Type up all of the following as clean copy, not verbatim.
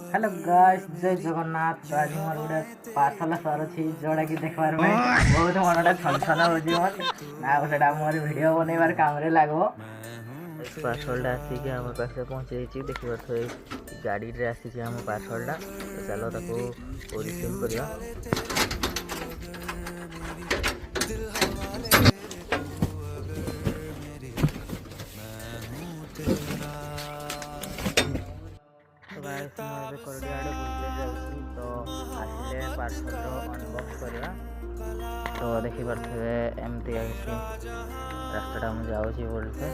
Hello guys, जय जगन्नाथ। तो आज मोर गोटे पार्सल सर अच्छी जोड़ा कि देखबार में बहुत मनटा छन हो ना मोर वीडियो बनइबार काम रे लागो। पार्सलटा आसिक आम पाखे पहुँचे देखिए गाड़ी रे आसिक आम पार्सलटा। तो चलो ताको रिसीव करवा। तो गाइस मैं करडी आड़े बुलते जाऊँगी, तो आसिले पार्सल अनबॉक्स करवा। तो देखी पारे एमती किसी रास्ताटा मुझे जाऊँगी बोलते।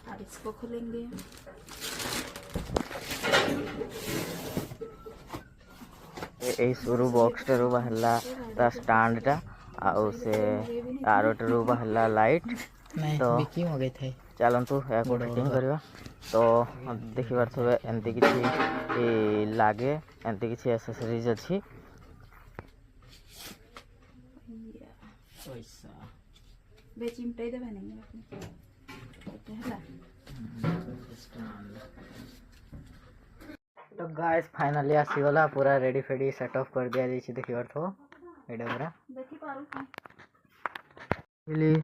अब इसको खोलेंगे। यही शुरू बॉक्सटर बाहरला ता स्टैंडटा आउ से तारटर बाहरला लाइट। तो बिकी मगे थे चलतु या फिटिंग करवा। तो देखी पारे एमती किसी लगे एमती किसी एसेसरीज अच्छी। चिमटाई देवे नहीं तो गाइस फाइनली आसीगला पूरा रेडी फेडी सेटअप कर दिया जाइए। देखी पार तो एडा पूरा देखी पारू मिली